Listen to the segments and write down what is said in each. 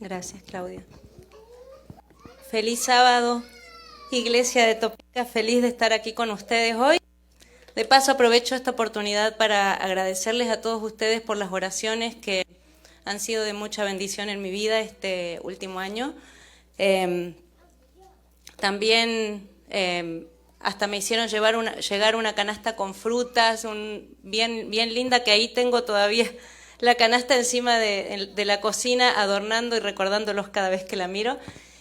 Gracias, Claudia. Feliz sábado, Iglesia de Topeka, feliz de estar aquí con ustedes hoy. De paso aprovecho esta oportunidad para agradecerles a todos ustedes por las oraciones que han sido de mucha bendición en mi vida este último año. También hasta me hicieron llegar una canasta con frutas, bien linda, que ahí tengo todavía la canasta encima de la cocina, adornando y recordándolos cada vez que la miro.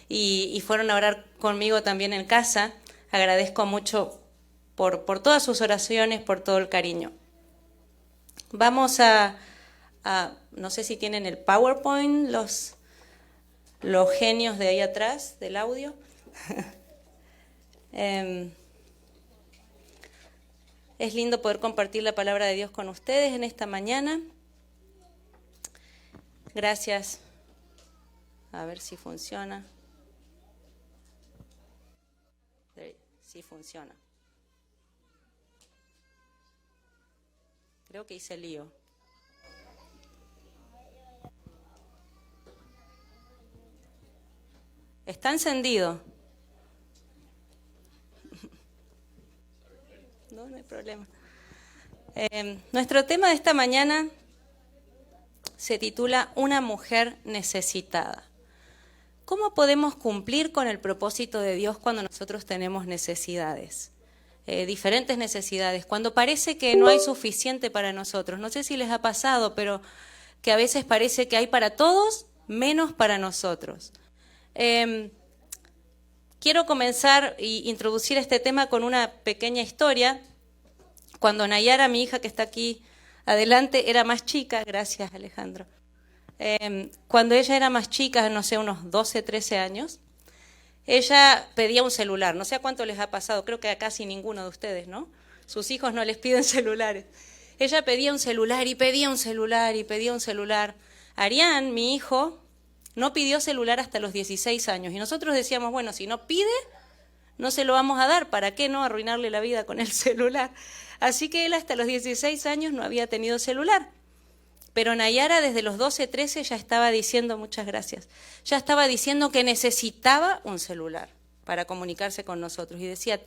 Y fueron a orar conmigo también en casa. Agradezco mucho por todas sus oraciones, por todo el cariño. Vamos no sé si tienen el PowerPoint, los genios de ahí atrás del audio. Es lindo poder compartir la palabra de Dios con ustedes en esta mañana. Gracias. A ver si funciona. Sí funciona. Creo que hice lío. Está encendido. No hay problema. Nuestro tema de esta mañana se titula Una mujer necesitada. ¿Cómo podemos cumplir con el propósito de Dios cuando nosotros tenemos necesidades? Diferentes necesidades, cuando parece que no hay suficiente para nosotros. No sé si les ha pasado, pero que a veces parece que hay para todos, menos para nosotros. Quiero comenzar e introducir este tema con una pequeña historia. Cuando Nayara, mi hija que está aquí adelante, era más chica, gracias Alejandro, cuando ella era más chica, no sé, unos 12, 13 años, ella pedía un celular. No sé a cuánto les ha pasado, creo que a casi ninguno de ustedes, ¿no? Sus hijos no les piden celulares. Ella pedía un celular y pedía un celular y pedía un celular. Arián, mi hijo, no pidió celular hasta los 16 años. Y nosotros decíamos, bueno, si no pide, no se lo vamos a dar. ¿Para qué no arruinarle la vida con el celular? Así que él hasta los 16 años no había tenido celular. Pero Nayara desde los 12, 13 ya estaba diciendo, muchas gracias, ya estaba diciendo que necesitaba un celular para comunicarse con nosotros. Y decía,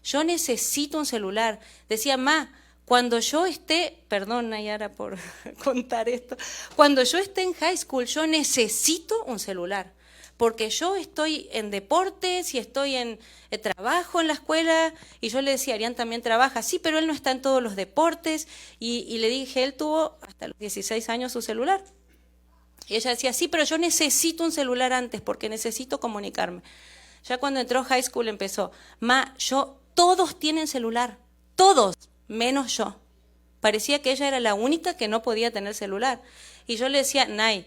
yo necesito un celular. Decía, ma, cuando yo esté, perdón Nayara por contar esto, cuando yo esté en high school yo necesito un celular. Porque yo estoy en deportes y estoy en trabajo en la escuela, y yo le decía, Arián también trabaja, sí, pero él no está en todos los deportes, y le dije, él tuvo hasta los 16 años su celular. Y ella decía, sí, pero yo necesito un celular antes porque necesito comunicarme. Ya cuando entró high school empezó, ma, todos tienen celular, todos, menos yo. Parecía que ella era la única que no podía tener celular. Y yo le decía, Nay,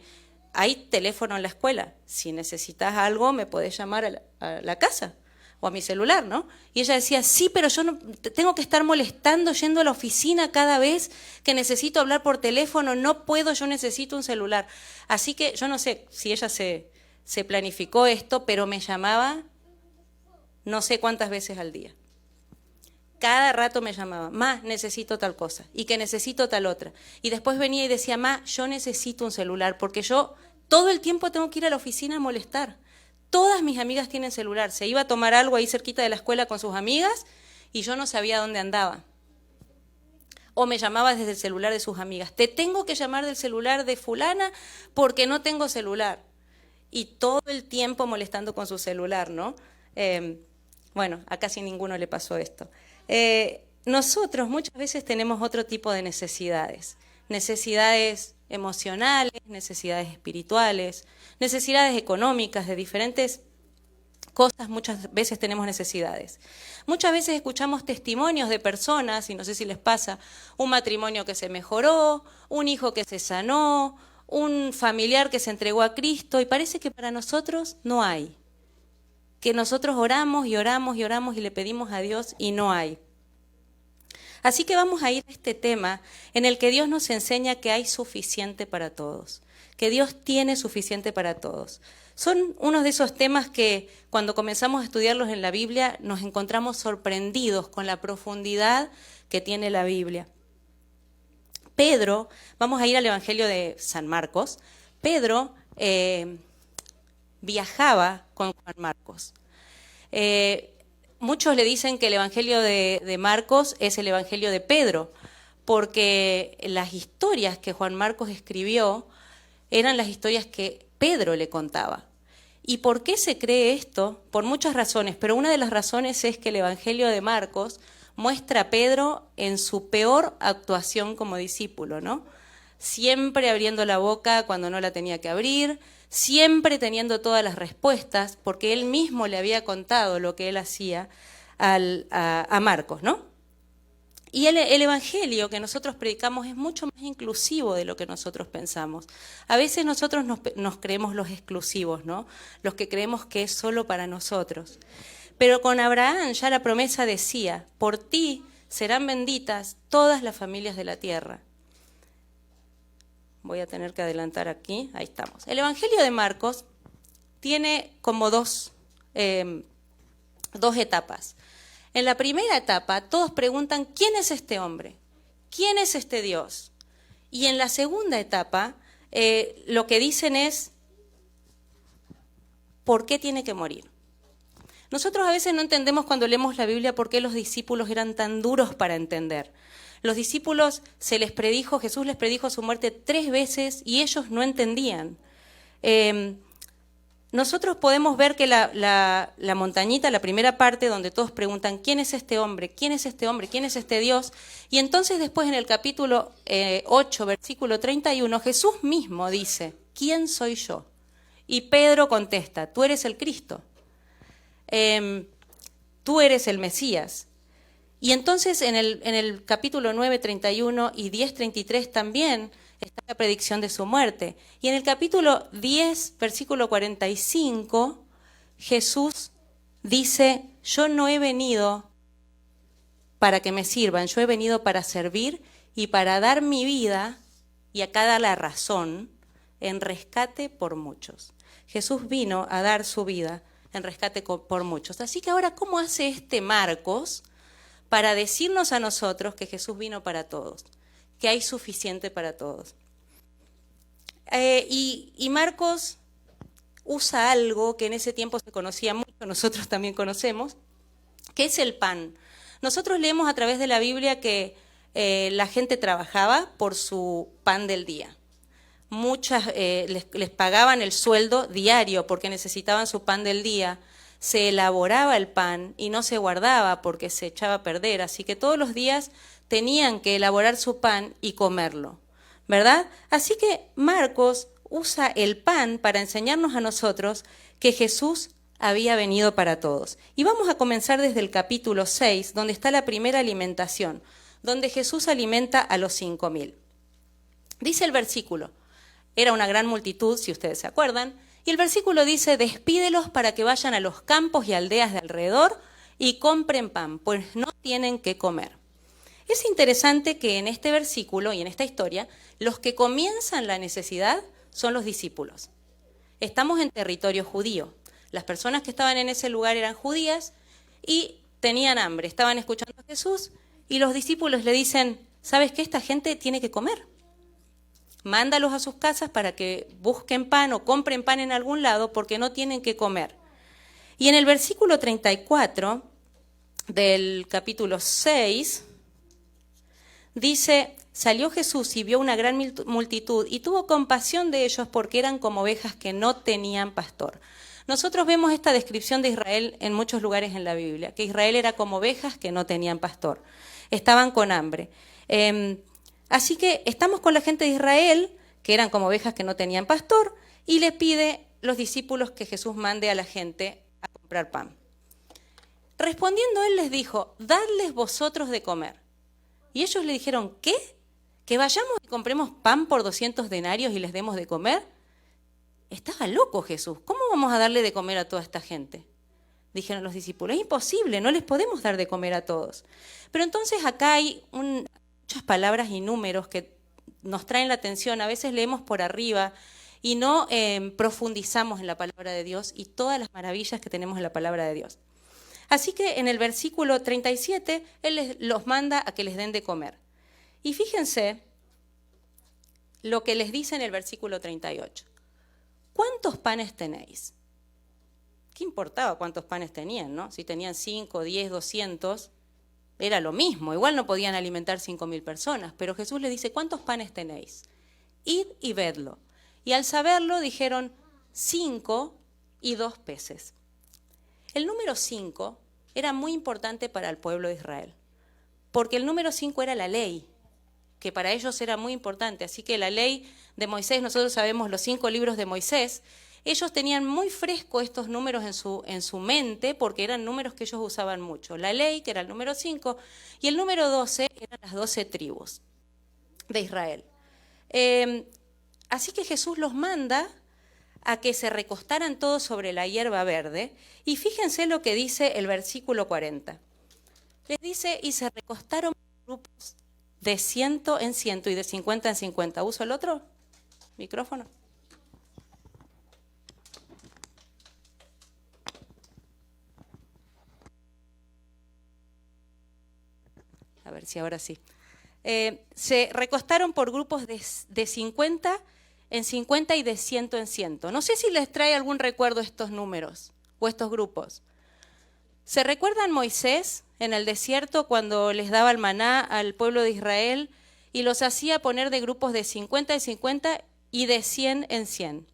hay teléfono en la escuela, si necesitas algo me podés llamar a la casa o a mi celular, ¿no? Y ella decía, sí, pero yo no tengo que estar molestando, yendo a la oficina cada vez que necesito hablar por teléfono, no puedo, yo necesito un celular. Así que yo no sé si ella se planificó esto, pero me llamaba no sé cuántas veces al día. Cada rato me llamaba, ma, necesito tal cosa, y que necesito tal otra. Y después venía y decía, ma, yo necesito un celular, porque yo todo el tiempo tengo que ir a la oficina a molestar. Todas mis amigas tienen celular. Se iba a tomar algo ahí cerquita de la escuela con sus amigas, y yo no sabía dónde andaba. O me llamaba desde el celular de sus amigas. Te tengo que llamar del celular de fulana porque no tengo celular. Y todo el tiempo molestando con su celular, ¿no? Bueno, a casi ninguno le pasó esto. Nosotros muchas veces tenemos otro tipo de necesidades emocionales, necesidades espirituales, necesidades económicas, de diferentes cosas. Muchas veces tenemos necesidades. Muchas veces escuchamos testimonios de personas, y no sé si les pasa, un matrimonio que se mejoró, un hijo que se sanó, un familiar que se entregó a Cristo, y parece que para nosotros no hay. Que nosotros oramos y oramos y oramos y le pedimos a Dios y no hay. Así que vamos a ir a este tema en el que Dios nos enseña que hay suficiente para todos, que Dios tiene suficiente para todos. Son unos de esos temas que cuando comenzamos a estudiarlos en la Biblia nos encontramos sorprendidos con la profundidad que tiene la Biblia. Pedro, vamos a ir al Evangelio de San Marcos. Pedro viajaba con Juan Marcos. Muchos le dicen que el Evangelio de Marcos es el Evangelio de Pedro, porque las historias que Juan Marcos escribió eran las historias que Pedro le contaba. ¿Y por qué se cree esto? Por muchas razones, pero una de las razones es que el Evangelio de Marcos muestra a Pedro en su peor actuación como discípulo, ¿no? Siempre abriendo la boca cuando no la tenía que abrir, siempre teniendo todas las respuestas, porque él mismo le había contado lo que él hacía a Marcos, ¿no? Y el Evangelio que nosotros predicamos es mucho más inclusivo de lo que nosotros pensamos. A veces nosotros nos creemos los exclusivos, ¿no? Los que creemos que es solo para nosotros. Pero con Abraham ya la promesa decía, por ti serán benditas todas las familias de la tierra. Voy a tener que adelantar aquí, ahí estamos. El Evangelio de Marcos tiene como dos etapas. En la primera etapa todos preguntan, ¿quién es este hombre? ¿Quién es este Dios? Y en la segunda etapa lo que dicen es, ¿por qué tiene que morir? Nosotros a veces no entendemos cuando leemos la Biblia por qué los discípulos eran tan duros para entender. Los discípulos Jesús les predijo su muerte 3 veces y ellos no entendían. Nosotros podemos ver que la montañita, la primera parte donde todos preguntan, ¿quién es este hombre? ¿Quién es este hombre? ¿Quién es este Dios? Y entonces después en el capítulo 8, versículo 31, Jesús mismo dice, ¿quién soy yo? Y Pedro contesta, tú eres el Cristo, tú eres el Mesías. Y entonces en el capítulo 9, 31 y 10, 33 también está la predicción de su muerte. Y en el capítulo 10, versículo 45, Jesús dice, yo no he venido para que me sirvan, yo he venido para servir y para dar mi vida, y acá da la razón, en rescate por muchos. Jesús vino a dar su vida en rescate por muchos. Así que ahora, ¿cómo hace este Marcos para decirnos a nosotros que Jesús vino para todos, que hay suficiente para todos? Y Marcos usa algo que en ese tiempo se conocía mucho, nosotros también conocemos, que es el pan. Nosotros leemos a través de la Biblia que la gente trabajaba por su pan del día. Muchas les pagaban el sueldo diario porque necesitaban su pan del día. Se elaboraba el pan y no se guardaba porque se echaba a perder, así que todos los días tenían que elaborar su pan y comerlo, ¿verdad? Así que Marcos usa el pan para enseñarnos a nosotros que Jesús había venido para todos. Y vamos a comenzar desde el capítulo 6, donde está la primera alimentación, donde Jesús alimenta a los 5.000. Dice el versículo, era una gran multitud, si ustedes se acuerdan, y el versículo dice, despídelos para que vayan a los campos y aldeas de alrededor y compren pan, pues no tienen qué comer. Es interesante que en este versículo y en esta historia, los que comienzan la necesidad son los discípulos. Estamos en territorio judío. Las personas que estaban en ese lugar eran judías y tenían hambre, estaban escuchando a Jesús y los discípulos le dicen, ¿sabes qué? Esta gente tiene que comer. Mándalos a sus casas para que busquen pan o compren pan en algún lado porque no tienen que comer. Y en el versículo 34 del capítulo 6 dice, salió Jesús y vio una gran multitud y tuvo compasión de ellos porque eran como ovejas que no tenían pastor. Nosotros vemos esta descripción de Israel en muchos lugares en la Biblia, que Israel era como ovejas que no tenían pastor, estaban con hambre. Así que estamos con la gente de Israel, que eran como ovejas que no tenían pastor, y le pide los discípulos que Jesús mande a la gente a comprar pan. Respondiendo él les dijo, dadles vosotros de comer. Y ellos le dijeron, ¿qué? ¿Que vayamos y compremos pan por 200 denarios y les demos de comer? Estaba loco Jesús, ¿cómo vamos a darle de comer a toda esta gente? Dijeron los discípulos, es imposible, no les podemos dar de comer a todos. Pero entonces acá hay muchas palabras y números que nos traen la atención, a veces leemos por arriba y no profundizamos en la palabra de Dios y todas las maravillas que tenemos en la palabra de Dios. Así que en el versículo 37, Él los manda a que les den de comer. Y fíjense lo que les dice en el versículo 38. ¿Cuántos panes tenéis? ¿qué importaba cuántos panes tenían, no? Si tenían 5, 10, 200, era lo mismo. Igual no podían alimentar 5.000 personas. Pero Jesús les dice, ¿cuántos panes tenéis? Id y vedlo. Y al saberlo dijeron, 5 y 2 peces. El número 5 era muy importante para el pueblo de Israel, porque el número 5 era la ley, que para ellos era muy importante. Así que la ley de Moisés, nosotros sabemos los 5 libros de Moisés, ellos tenían muy fresco estos números en su mente, porque eran números que ellos usaban mucho. La ley, que era el número 5, y el número 12 eran las 12 tribus de Israel. Así que Jesús los manda a que se recostaran todos sobre la hierba verde, y fíjense lo que dice el versículo 40. Les dice, y se recostaron grupos de 100 en 100 y de 50 en 50. ¿Uso el otro micrófono? A ver si ahora sí. Se recostaron por grupos de 50 en 50 y de 100 en 100. No sé si les trae algún recuerdo estos números o estos grupos. ¿Se recuerdan Moisés en el desierto cuando les daba el maná al pueblo de Israel y los hacía poner de grupos de 50 en 50 y de 100 en 100?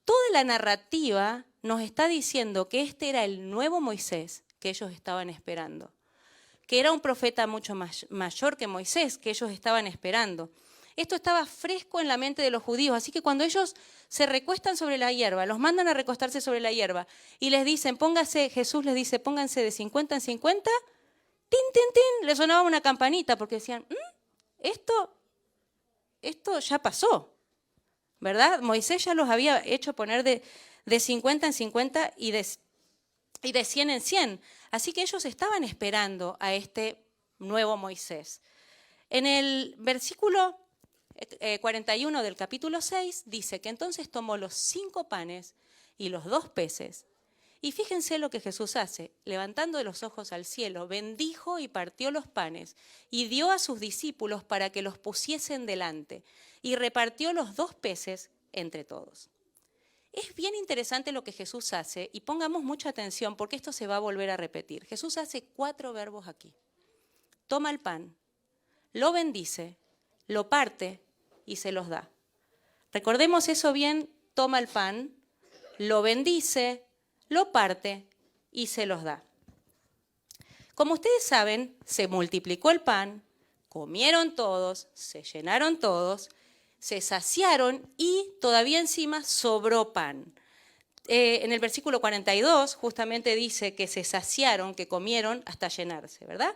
Toda la narrativa nos está diciendo que este era el nuevo Moisés que ellos estaban esperando, que era un profeta mucho mayor que Moisés, que ellos estaban esperando. Esto estaba fresco en la mente de los judíos, así que cuando ellos se recuestan sobre la hierba, los mandan a recostarse sobre la hierba y les dicen, Jesús les dice, pónganse de 50 en 50, tin, tin, tin, les sonaba una campanita porque decían, esto ya pasó, ¿verdad? Moisés ya los había hecho poner de 50 en 50 y de 100 en 100. Así que ellos estaban esperando a este nuevo Moisés. En el versículo 41 del capítulo 6 dice que entonces tomó los 5 panes y los 2 peces. Y fíjense lo que Jesús hace. Levantando los ojos al cielo, bendijo y partió los panes y dio a sus discípulos para que los pusiesen delante. Y repartió los 2 peces entre todos. Es bien interesante lo que Jesús hace y pongamos mucha atención porque esto se va a volver a repetir. Jesús hace 4 verbos aquí. Toma el pan, lo bendice, lo parte y se los da. Recordemos eso bien, toma el pan, lo bendice, lo parte y se los da. Como ustedes saben, se multiplicó el pan, comieron todos, se llenaron todos, se saciaron y todavía encima sobró pan. En el versículo 42 justamente dice que se saciaron, que comieron hasta llenarse, ¿verdad?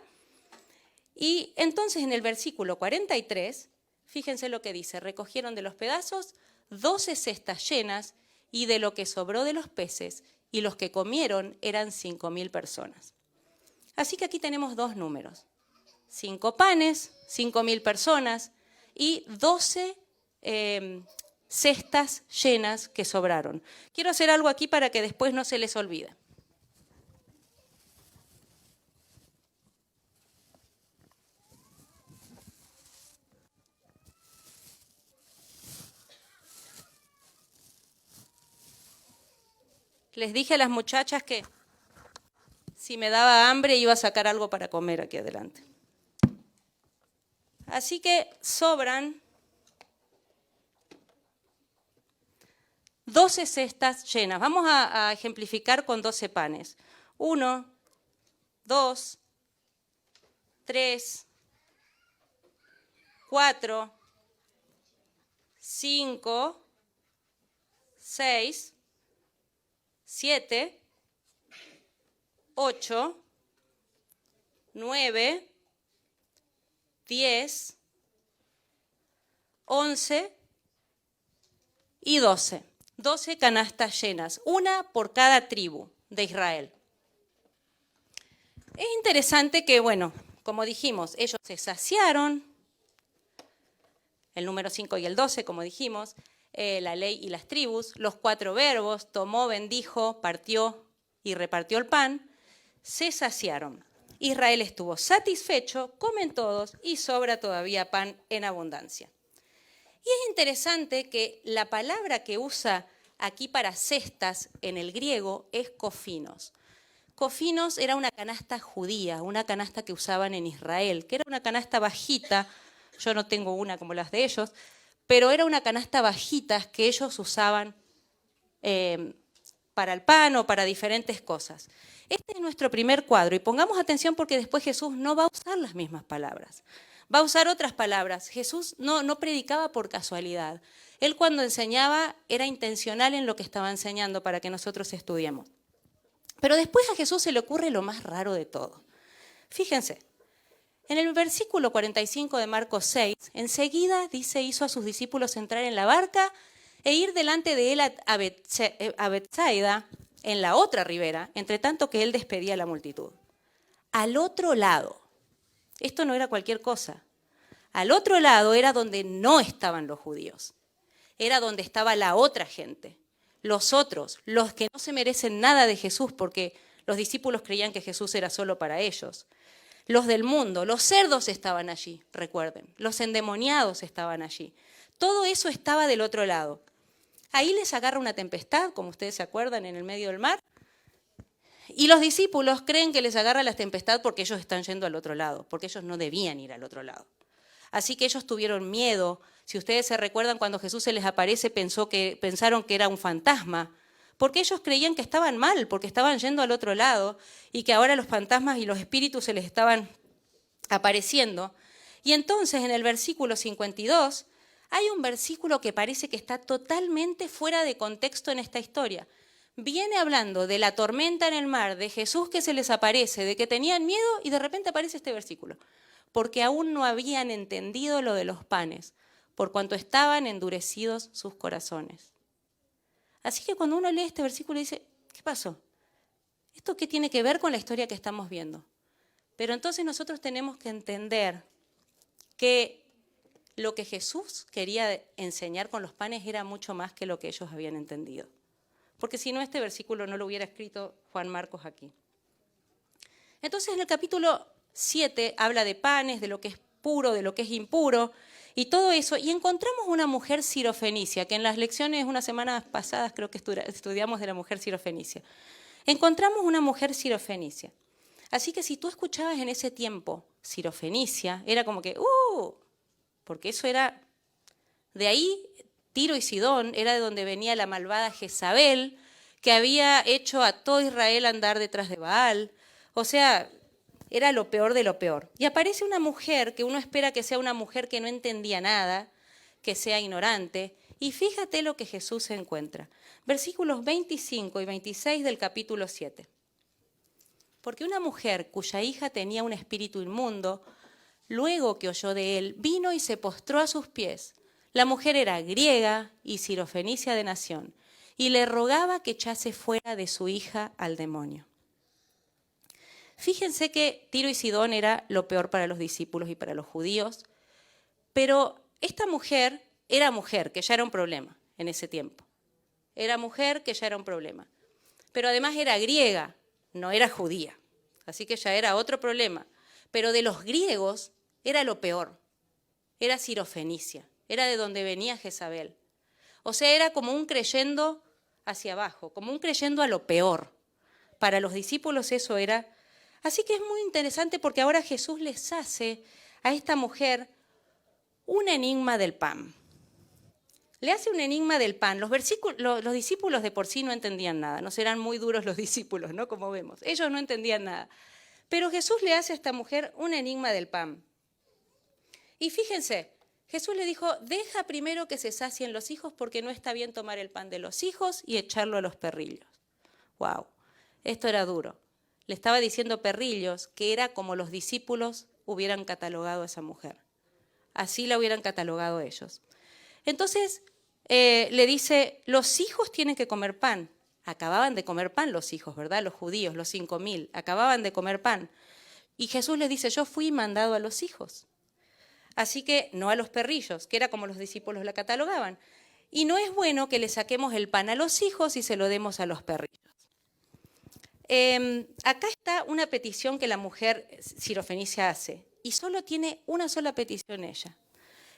Y entonces en el versículo 43, fíjense lo que dice, recogieron de los pedazos 12 cestas llenas y de lo que sobró de los peces, y los que comieron eran 5.000 personas. Así que aquí tenemos 2 números, 5 panes, 5.000 personas y 12 cestas llenas que sobraron. Quiero hacer algo aquí para que después no se les olvide. Les dije a las muchachas que si me daba hambre iba a sacar algo para comer aquí adelante. Así que sobran 12 cestas llenas. Vamos a ejemplificar con 12 panes. 1, 2, 3, 4, 5, 6, 7, 8, 9, 10, 11 y 12. 12 canastas llenas, una por cada tribu de Israel. Es interesante que, bueno, como dijimos, ellos se saciaron, el número 5 y el 12, como dijimos, la ley y las tribus, los 4 verbos, tomó, bendijo, partió y repartió el pan, se saciaron. Israel estuvo satisfecho, comen todos y sobra todavía pan en abundancia. Y es interesante que la palabra que usa aquí para cestas en el griego es kofinos. Kofinos era una canasta judía, una canasta que usaban en Israel, que era una canasta bajita, yo no tengo una como las de ellos, pero era una canasta bajita que ellos usaban para el pan o para diferentes cosas. Este es nuestro primer cuadro y pongamos atención porque después Jesús no va a usar las mismas palabras. Va a usar otras palabras. Jesús no predicaba por casualidad. Él cuando enseñaba era intencional en lo que estaba enseñando para que nosotros estudiemos. Pero después a Jesús se le ocurre lo más raro de todo. Fíjense, en el versículo 45 de Marcos 6, enseguida dice, hizo a sus discípulos entrar en la barca e ir delante de él a Betsaida, en la otra ribera, entre tanto que él despedía a la multitud. Al otro lado, esto no era cualquier cosa, al otro lado era donde no estaban los judíos, era donde estaba la otra gente, los otros, los que no se merecen nada de Jesús porque los discípulos creían que Jesús era solo para ellos. Los del mundo, los cerdos estaban allí, recuerden, los endemoniados estaban allí. Todo eso estaba del otro lado. Ahí les agarra una tempestad, como ustedes se acuerdan, en el medio del mar. Y los discípulos creen que les agarra la tempestad porque ellos están yendo al otro lado, porque ellos no debían ir al otro lado. Así que ellos tuvieron miedo. Si ustedes se recuerdan, cuando Jesús se les aparece, pensaron que era un fantasma, porque ellos creían que estaban mal, porque estaban yendo al otro lado y que ahora los fantasmas y los espíritus se les estaban apareciendo. Y entonces en el versículo 52 hay un versículo que parece que está totalmente fuera de contexto en esta historia. Viene hablando de la tormenta en el mar, de Jesús que se les aparece, de que tenían miedo y de repente aparece este versículo. Porque aún no habían entendido lo de los panes, por cuanto estaban endurecidos sus corazones. Así que cuando uno lee este versículo dice, ¿qué pasó? ¿Esto qué tiene que ver con la historia que estamos viendo? Pero entonces nosotros tenemos que entender que lo que Jesús quería enseñar con los panes era mucho más que lo que ellos habían entendido. Porque si no, este versículo no lo hubiera escrito Juan Marcos aquí. Entonces en el capítulo 7 habla de panes, de lo que es puro, de lo que es impuro, y todo eso, y encontramos una mujer sirofenicia, que en las lecciones unas semanas pasadas creo que estudiamos de la mujer sirofenicia. Encontramos una mujer sirofenicia. Así que si tú escuchabas en ese tiempo sirofenicia, era como que, porque eso era, de ahí Tiro y Sidón, era de donde venía la malvada Jezabel, que había hecho a todo Israel andar detrás de Baal. O sea, era lo peor de lo peor. Y aparece una mujer que uno espera que sea una mujer que no entendía nada, que sea ignorante. Y fíjate lo que Jesús se encuentra. Versículos 25 y 26 del capítulo 7. Porque una mujer cuya hija tenía un espíritu inmundo, luego que oyó de él, vino y se postró a sus pies. La mujer era griega y sirofenicia de nación, y le rogaba que echase fuera de su hija al demonio. Fíjense que Tiro y Sidón era lo peor para los discípulos y para los judíos, pero esta mujer era mujer, que ya era un problema en ese tiempo. Era mujer, que ya era un problema. Pero además era griega, no era judía, así que ya era otro problema. Pero de los griegos era lo peor, era sirofenicia, era de donde venía Jezabel. O sea, era como un creyendo hacia abajo, como un creyendo a lo peor. Para los discípulos eso era. Así que es muy interesante porque ahora Jesús les hace a esta mujer un enigma del pan. Le hace un enigma del pan. Los discípulos de por sí no entendían nada, no serán muy duros los discípulos, ¿no? Como vemos, ellos no entendían nada. Pero Jesús le hace a esta mujer un enigma del pan. Y fíjense, Jesús le dijo, deja primero que se sacien los hijos porque no está bien tomar el pan de los hijos y echarlo a los perrillos. ¡Wow! Esto era duro. Le estaba diciendo perrillos, que era como los discípulos hubieran catalogado a esa mujer. Así la hubieran catalogado ellos. Entonces le dice, los hijos tienen que comer pan. Acababan de comer pan los hijos, ¿verdad? Los judíos, los 5.000, acababan de comer pan. Y Jesús les dice, yo fui mandado a los hijos. Así que no a los perrillos, que era como los discípulos la catalogaban. Y no es bueno que le saquemos el pan a los hijos y se lo demos a los perrillos. Acá está una petición que la mujer sirofenicia hace. Y solo tiene una sola petición ella,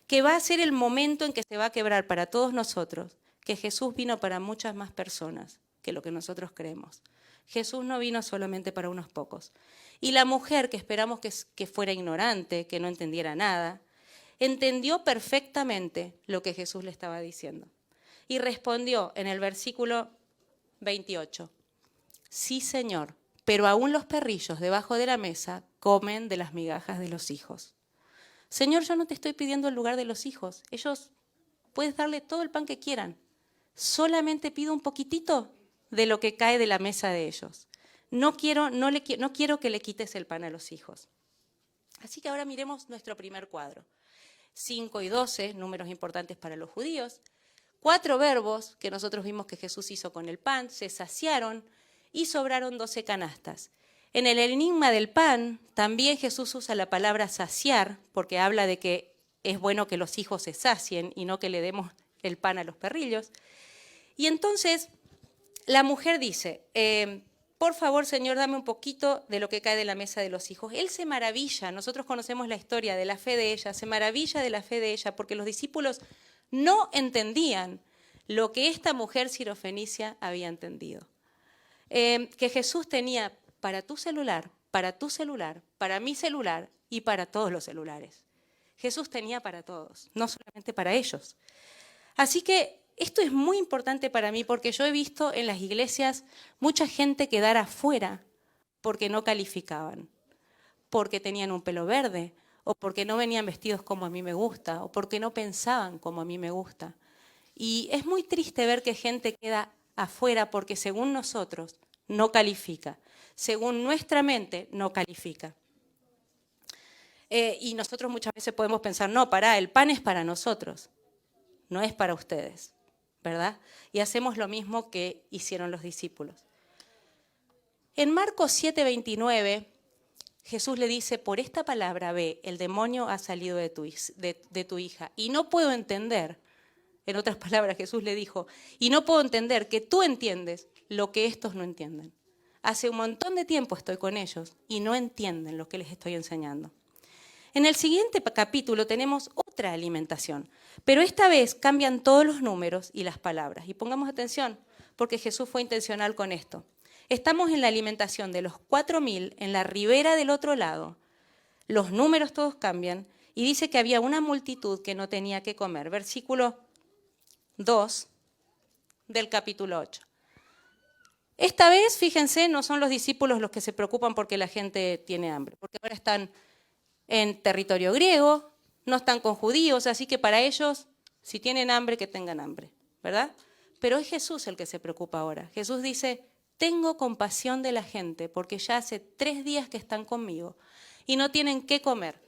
que va a ser el momento en que se va a quebrar para todos nosotros, que Jesús vino para muchas más personas que lo que nosotros creemos. Jesús no vino solamente para unos pocos. Y la mujer, que esperamos que fuera ignorante, que no entendiera nada, entendió perfectamente lo que Jesús le estaba diciendo. Y respondió en el versículo 28, sí, Señor, pero aún los perrillos debajo de la mesa comen de las migajas de los hijos. Señor, yo no te estoy pidiendo el lugar de los hijos. Ellos, puedes darle todo el pan que quieran. Solamente pido un poquitito de lo que cae de la mesa de ellos. No quiero que le quites el pan a los hijos. Así que ahora miremos nuestro primer cuadro. 5 y 12, números importantes para los judíos. 4 verbos que nosotros vimos que Jesús hizo con el pan, se saciaron y sobraron 12 canastas. En el enigma del pan, también Jesús usa la palabra saciar, porque habla de que es bueno que los hijos se sacien y no que le demos el pan a los perrillos. Y entonces la mujer dice, por favor, Señor, dame un poquito de lo que cae de la mesa de los hijos. Él se maravilla, nosotros conocemos la historia de la fe de ella, se maravilla de la fe de ella, porque los discípulos no entendían lo que esta mujer sirofenicia había entendido. Que Jesús tenía para tu celular, para mi celular y para todos los celulares. Jesús tenía para todos, no solamente para ellos. Así que esto es muy importante para mí porque yo he visto en las iglesias mucha gente quedar afuera porque no calificaban, porque tenían un pelo verde, o porque no venían vestidos como a mí me gusta, o porque no pensaban como a mí me gusta. Y es muy triste ver que gente queda afuera porque según nosotros no califica, según nuestra mente no califica. Y nosotros muchas veces podemos pensar, no, el pan es para nosotros, no es para ustedes, ¿verdad? Y hacemos lo mismo que hicieron los discípulos. En Marcos 7:29, Jesús le dice, por esta palabra ve, el demonio ha salido de tu hija. Y no puedo entender, en otras palabras Jesús le dijo, y no puedo entender que tú entiendes lo que estos no entienden. Hace un montón de tiempo estoy con ellos y no entienden lo que les estoy enseñando. En el siguiente capítulo tenemos otra alimentación, pero esta vez cambian todos los números y las palabras. Y pongamos atención, porque Jesús fue intencional con esto. Estamos en la alimentación de los 4.000 en la ribera del otro lado. Los números todos cambian y dice que había una multitud que no tenía que comer. Versículo 2 del capítulo 8. Esta vez, fíjense, no son los discípulos los que se preocupan porque la gente tiene hambre, porque ahora están en territorio griego, no están con judíos, así que para ellos, si tienen hambre, que tengan hambre, ¿verdad? Pero es Jesús el que se preocupa ahora. Jesús dice, tengo compasión de la gente porque ya hace 3 días que están conmigo y no tienen qué comer.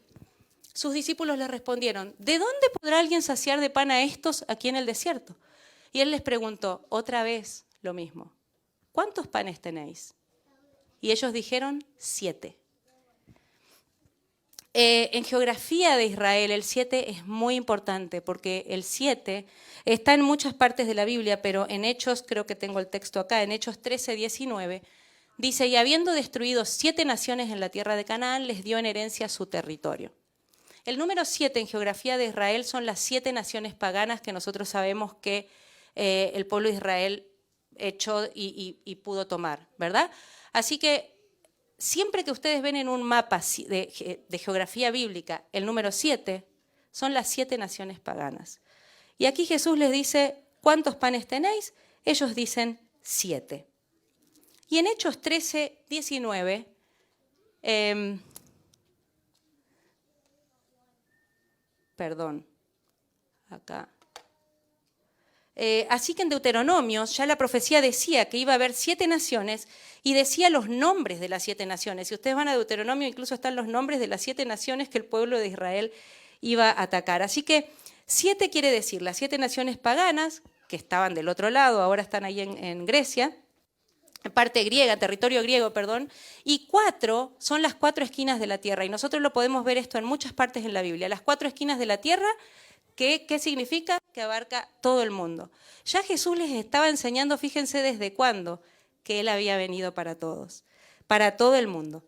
Sus discípulos le respondieron, ¿de dónde podrá alguien saciar de pan a estos aquí en el desierto? Y él les preguntó otra vez lo mismo, ¿cuántos panes tenéis? Y ellos dijeron 7. En geografía de Israel el 7 es muy importante porque el 7 está en muchas partes de la Biblia, pero en Hechos, creo que tengo el texto acá, en Hechos 13:19, dice, y habiendo destruido 7 naciones en la tierra de Canaán, les dio en herencia su territorio. El número 7 en geografía de Israel son las 7 naciones paganas que nosotros sabemos que el pueblo de Israel echó y pudo tomar, ¿verdad? Así que siempre que ustedes ven en un mapa de geografía bíblica el número 7, son las 7 naciones paganas. Y aquí Jesús les dice, ¿cuántos panes tenéis? Ellos dicen 7. Y en Hechos 13:19, así que en Deuteronomio ya la profecía decía que iba a haber 7 naciones y decía los nombres de las 7 naciones. Si ustedes van a Deuteronomio, incluso están los nombres de las 7 naciones que el pueblo de Israel iba a atacar. Así que 7 quiere decir las 7 naciones paganas, que estaban del otro lado, ahora están ahí en Grecia, en parte griega, territorio griego, perdón, y 4 son las 4 esquinas de la tierra. Y nosotros lo podemos ver esto en muchas partes en la Biblia. Las 4 esquinas de la tierra, ¿qué significa? Que abarca todo el mundo. Ya Jesús les estaba enseñando, fíjense desde cuándo, que Él había venido para todos, para todo el mundo.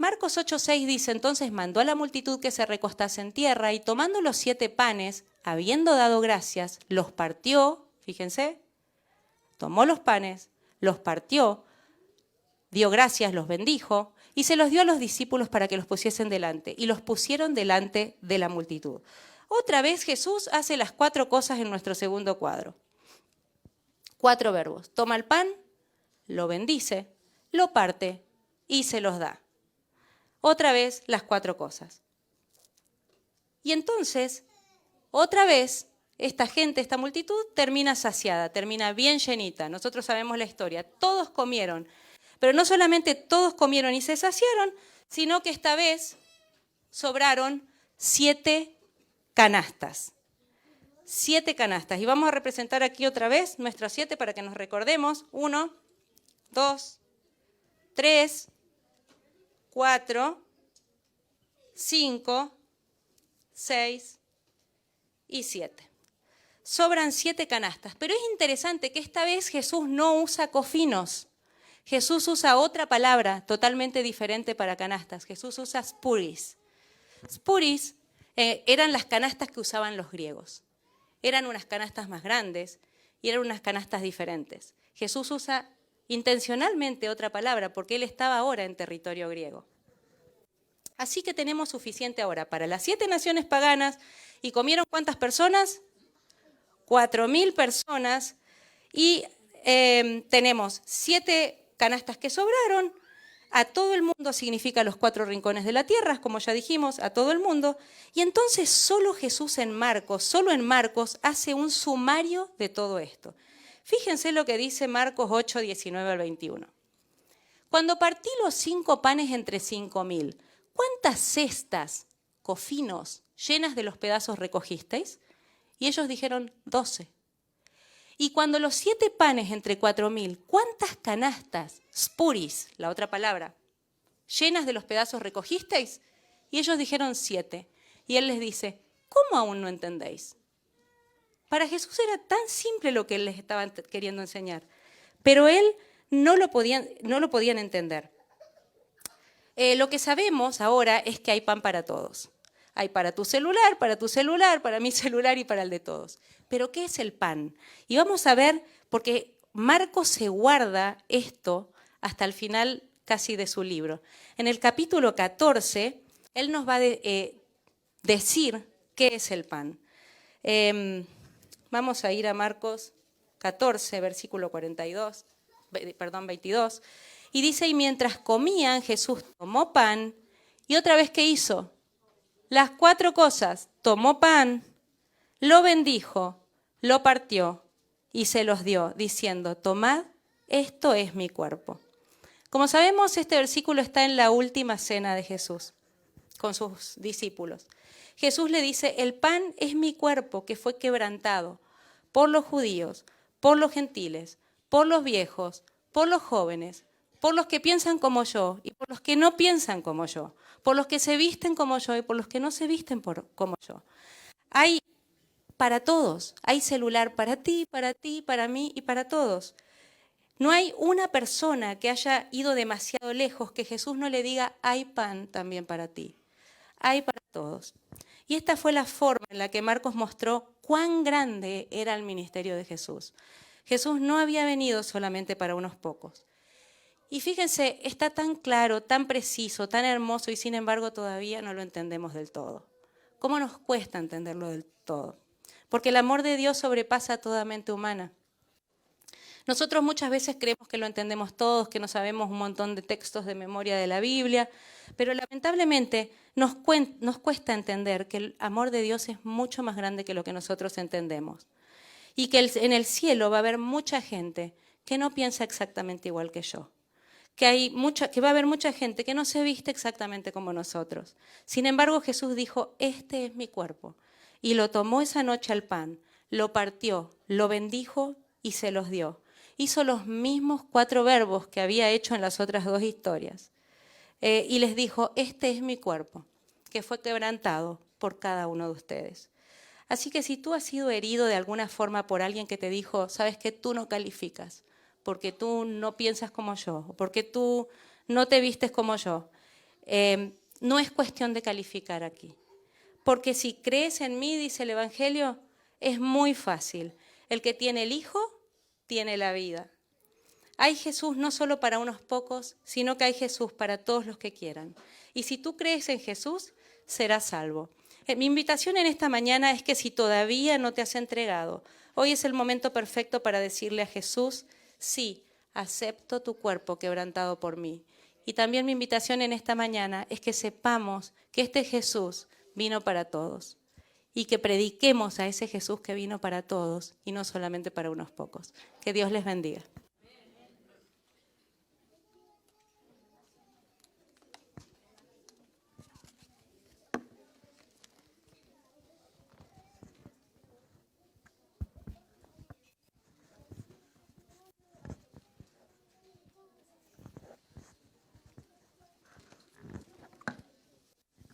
Marcos 8:6 dice, entonces mandó a la multitud que se recostase en tierra y tomando los 7 panes, habiendo dado gracias, los partió, fíjense, tomó los panes, los partió, dio gracias, los bendijo y se los dio a los discípulos para que los pusiesen delante y los pusieron delante de la multitud. Otra vez Jesús hace las 4 cosas en nuestro segundo cuadro. 4 verbos. Toma el pan, lo bendice, lo parte y se los da. Otra vez las 4 cosas. Y entonces, otra vez, esta gente, esta multitud, termina saciada, termina bien llenita. Nosotros sabemos la historia. Todos comieron. Pero no solamente todos comieron y se saciaron, sino que esta vez sobraron 7 canastas. 7 canastas. Y vamos a representar aquí otra vez nuestras 7 para que nos recordemos. 1, 2, 3, 4, 5, 6 y 7. Sobran 7 canastas. Pero es interesante que esta vez Jesús no usa cofinos. Jesús usa otra palabra totalmente diferente para canastas. Jesús usa spuris. Spuris eran las canastas que usaban los griegos. Eran unas canastas más grandes y eran unas canastas diferentes. Jesús usa intencionalmente otra palabra porque él estaba ahora en territorio griego. Así que tenemos suficiente ahora para las 7 naciones paganas. ¿Y comieron cuántas personas? 4.000 personas. Y tenemos 7 canastas que sobraron. A todo el mundo significa los 4 rincones de la tierra, como ya dijimos, a todo el mundo. Y entonces solo Jesús solo en Marcos, hace un sumario de todo esto. Fíjense lo que dice Marcos 8, 19 al 21. Cuando partí los 5 panes entre 5.000, ¿cuántas cestas, cofinos, llenas de los pedazos recogisteis? Y ellos dijeron 12. Y cuando los 7 panes entre 4.000, ¿cuántas canastas, spuris, la otra palabra, llenas de los pedazos recogisteis? Y ellos dijeron 7. Y él les dice, ¿cómo aún no entendéis? Para Jesús era tan simple lo que él les estaba queriendo enseñar, pero él no lo podían entender. Lo que sabemos ahora es que hay pan para todos. Hay para tu celular, para mi celular y para el de todos. Pero ¿qué es el pan? Y vamos a ver, porque Marcos se guarda esto hasta el final casi de su libro. En el capítulo 14, él nos va a decir qué es el pan. Vamos a ir a Marcos 14, versículo 22. Y dice, y mientras comían, Jesús tomó pan, y otra vez, ¿qué hizo? Las 4 cosas, tomó pan, lo bendijo, lo partió y se los dio, diciendo, tomad, esto es mi cuerpo. Como sabemos, este versículo está en la última cena de Jesús con sus discípulos. Jesús le dice, el pan es mi cuerpo que fue quebrantado por los judíos, por los gentiles, por los viejos, por los jóvenes, por los que piensan como yo y por los que no piensan como yo, por los que se visten como yo y por los que no se visten como yo. Hay para todos, hay celular para ti, para mí y para todos. No hay una persona que haya ido demasiado lejos que Jesús no le diga, hay pan también para ti, hay para todos. Y esta fue la forma en la que Marcos mostró cuán grande era el ministerio de Jesús. Jesús no había venido solamente para unos pocos. Y fíjense, está tan claro, tan preciso, tan hermoso y sin embargo todavía no lo entendemos del todo. ¿Cómo nos cuesta entenderlo del todo? Porque el amor de Dios sobrepasa toda mente humana. Nosotros muchas veces creemos que lo entendemos todos, que no sabemos un montón de textos de memoria de la Biblia, pero lamentablemente nos cuesta entender que el amor de Dios es mucho más grande que lo que nosotros entendemos. Y que en el cielo va a haber mucha gente que no piensa exactamente igual que yo. Que va a haber mucha gente que no se viste exactamente como nosotros. Sin embargo, Jesús dijo, este es mi cuerpo. Y lo tomó esa noche al pan, lo partió, lo bendijo y se los dio. Hizo los mismos 4 verbos que había hecho en las otras 2 historias. Y les dijo, este es mi cuerpo, que fue quebrantado por cada uno de ustedes. Así que si tú has sido herido de alguna forma por alguien que te dijo, sabes que tú no calificas, porque tú no piensas como yo, porque tú no te vistes como yo, No es cuestión de calificar aquí. Porque si crees en mí, dice el Evangelio, es muy fácil. El que tiene el Hijo, tiene la vida. Hay Jesús no solo para unos pocos, sino que hay Jesús para todos los que quieran. Y si tú crees en Jesús, serás salvo. Mi invitación en esta mañana es que si todavía no te has entregado, hoy es el momento perfecto para decirle a Jesús, sí, acepto tu cuerpo quebrantado por mí. Y también mi invitación en esta mañana es que sepamos que este Jesús vino para todos y que prediquemos a ese Jesús que vino para todos y no solamente para unos pocos. Que Dios les bendiga.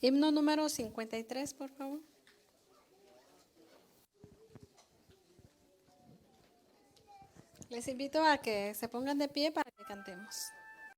Himno número 53, por favor. Les invito a que se pongan de pie para que cantemos.